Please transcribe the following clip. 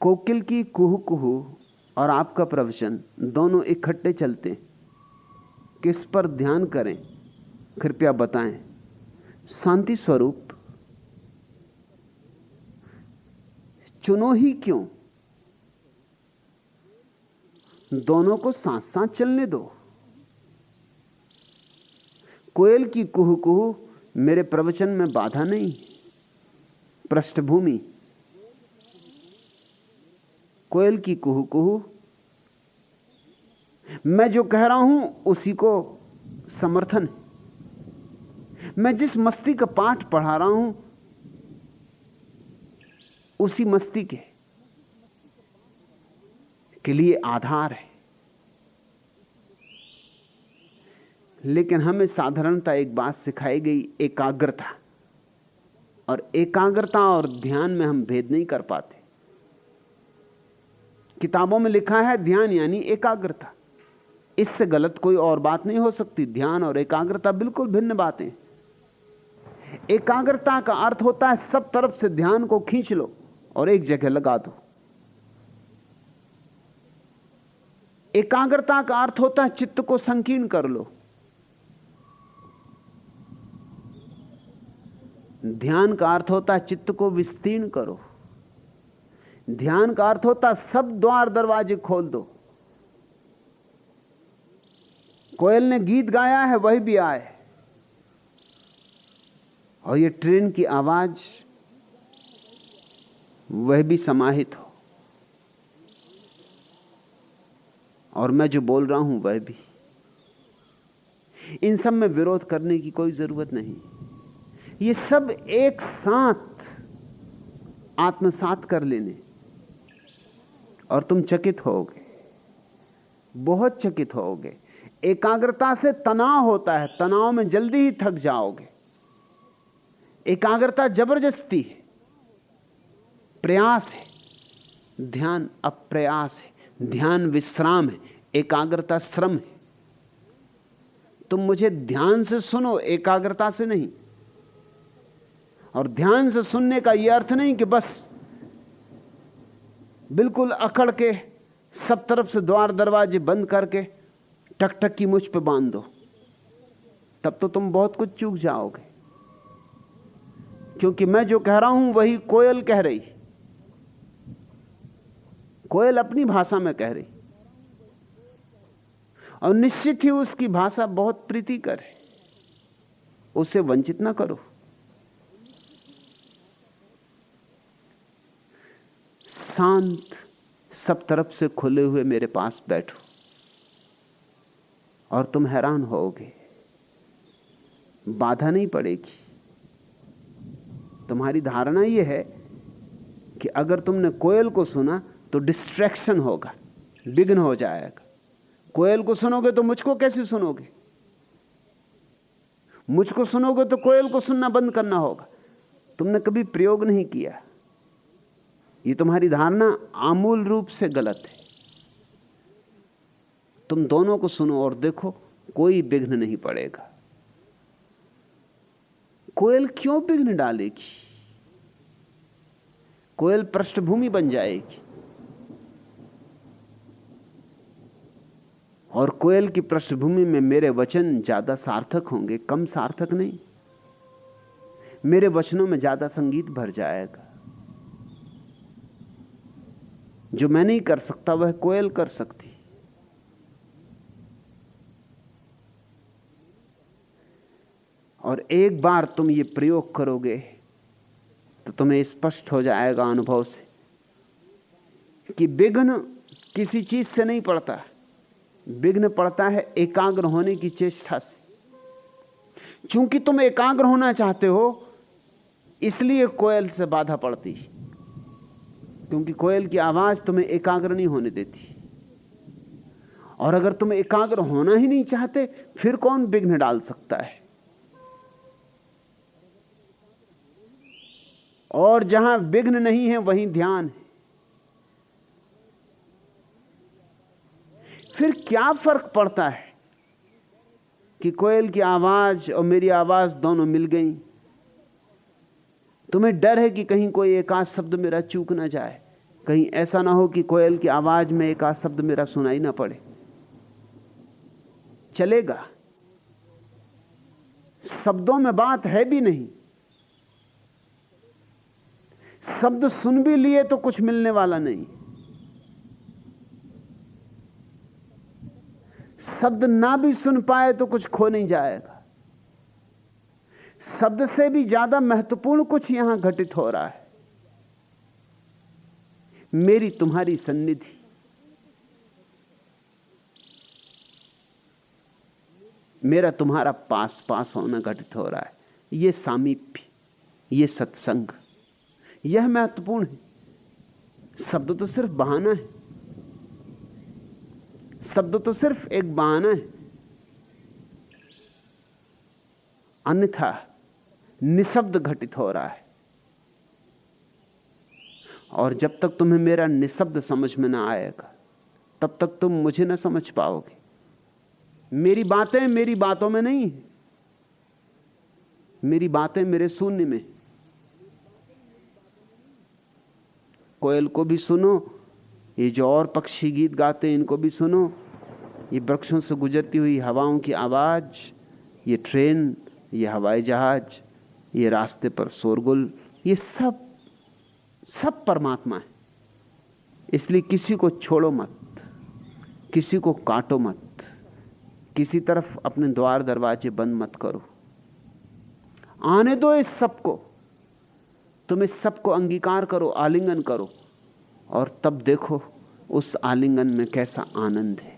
कोकिल की कुहू कुहू और आपका प्रवचन दोनों इकट्ठे चलते हैं। किस पर ध्यान करें, कृपया बताएं। शांति स्वरूप चुनो ही क्यों, दोनों को साथ साथ चलने दो। कोयल की कुहू कुहू मेरे प्रवचन में बाधा नहीं, पृष्ठभूमि। कोयल की कुहू कुहू मैं जो कह रहा हूं उसी को समर्थन है। मैं जिस मस्ती का पाठ पढ़ा रहा हूं उसी मस्ती के लिए आधार है। लेकिन हमें साधारणता एक बात सिखाई गई, एकाग्रता। और एकाग्रता और ध्यान में हम भेद नहीं कर पाते। किताबों में लिखा है ध्यान यानी एकाग्रता, इससे गलत कोई और बात नहीं हो सकती। ध्यान और एकाग्रता बिल्कुल भिन्न बातें। एकाग्रता का अर्थ होता है सब तरफ से ध्यान को खींच लो और एक जगह लगा दो। एकाग्रता का अर्थ होता है चित्त को संकीर्ण कर लो। ध्यान का अर्थ होता है चित्त को विस्तीर्ण करो। ध्यान का अर्थ होता है सब द्वार दरवाजे खोल दो। कोयल ने गीत गाया है, वही भी आए। और ये ट्रेन की आवाज, वह भी समाहित हो। और मैं जो बोल रहा हूं वह भी। इन सब में विरोध करने की कोई जरूरत नहीं। ये सब एक साथ आत्मसात कर लेने और तुम चकित होगे, बहुत चकित होगे। एकाग्रता से तनाव होता है, तनाव में जल्दी ही थक जाओगे। एकाग्रता जबरदस्ती है, प्रयास है। ध्यान अप्रयास है, ध्यान विश्राम है, एकाग्रता श्रम है। तुम मुझे ध्यान से सुनो, एकाग्रता से नहीं। और ध्यान से सुनने का यह अर्थ नहीं कि बस बिल्कुल अकड़ के सब तरफ से द्वार दरवाजे बंद करके टकटक की मुझ पे बांध दो। तब तो तुम बहुत कुछ चूक जाओगे। क्योंकि मैं जो कह रहा हूं वही कोयल कह रही। कोयल अपनी भाषा में कह रही और निश्चित ही उसकी भाषा बहुत प्रीतिकर है। उसे वंचित ना करो। शांत सब तरफ से खुले हुए मेरे पास बैठो और तुम हैरान होगे, बाधा नहीं पड़ेगी। तुम्हारी धारणा यह है कि अगर तुमने कोयल को सुना तो डिस्ट्रैक्शन होगा, विघ्न हो जाएगा। कोयल को सुनोगे तो मुझको कैसे सुनोगे? मुझको सुनोगे तो कोयल को सुनना बंद करना होगा। तुमने कभी प्रयोग नहीं किया। ये तुम्हारी धारणा आमूल रूप से गलत है। तुम दोनों को सुनो और देखो, कोई विघ्न नहीं पड़ेगा। कोयल क्यों विघ्न डालेगी? कोयल पृष्ठभूमि बन जाएगी। और कोयल की पृष्ठभूमि में मेरे वचन ज्यादा सार्थक होंगे, कम सार्थक नहीं। मेरे वचनों में ज्यादा संगीत भर जाएगा। जो मैं नहीं कर सकता वह कोयल कर सकती। और एक बार तुम ये प्रयोग करोगे तो तुम्हें स्पष्ट हो जाएगा अनुभव से कि विघ्न किसी चीज से नहीं पड़ता। विघ्न पड़ता है एकाग्र होने की चेष्टा से। चूंकि तुम एकाग्र होना चाहते हो इसलिए कोयल से बाधा पड़ती, क्योंकि कोयल की आवाज तुम्हें एकाग्र नहीं होने देती। और अगर तुम एकाग्र होना ही नहीं चाहते फिर कौन विघ्न डाल सकता है? और जहां विघ्न नहीं है वहीं ध्यान है। फिर क्या फर्क पड़ता है कि कोयल की आवाज और मेरी आवाज दोनों मिल गई? तुम्हें डर है कि कहीं कोई एक आध शब्द मेरा चूक ना जाए, कहीं ऐसा ना हो कि कोयल की आवाज में एक आध शब्द मेरा सुनाई ना पड़े। चलेगा, शब्दों में बात है भी नहीं। शब्द सुन भी लिए तो कुछ मिलने वाला नहीं। शब्द ना भी सुन पाए तो कुछ खो नहीं जाएगा। शब्द से भी ज्यादा महत्वपूर्ण कुछ यहां घटित हो रहा है, मेरी तुम्हारी सन्निधि। मेरा तुम्हारा पास पास होना घटित हो रहा है। यह सामीप्य, यह सत्संग, यह महत्वपूर्ण है। शब्द तो सिर्फ बहाना है, शब्द तो सिर्फ एक बहाना है। अन्यथा निशब्द घटित हो रहा है। और जब तक तुम्हें मेरा निशब्द समझ में ना आएगा तब तक तुम मुझे ना समझ पाओगे। मेरी बातें मेरी बातों में नहीं, मेरी बातें मेरे शून्य में। कोयल को भी सुनो, ये जो और पक्षी गीत गाते हैं इनको भी सुनो, ये वृक्षों से गुजरती हुई हवाओं की आवाज, ये ट्रेन, ये हवाई जहाज, ये रास्ते पर शोरगुल, ये सब सब परमात्मा है। इसलिए किसी को छोड़ो मत, किसी को काटो मत, किसी तरफ अपने द्वार दरवाजे बंद मत करो। आने दो इस सबको, तुम इस सबको अंगीकार करो, आलिंगन करो, और तब देखो उस आलिंगन में कैसा आनंद है।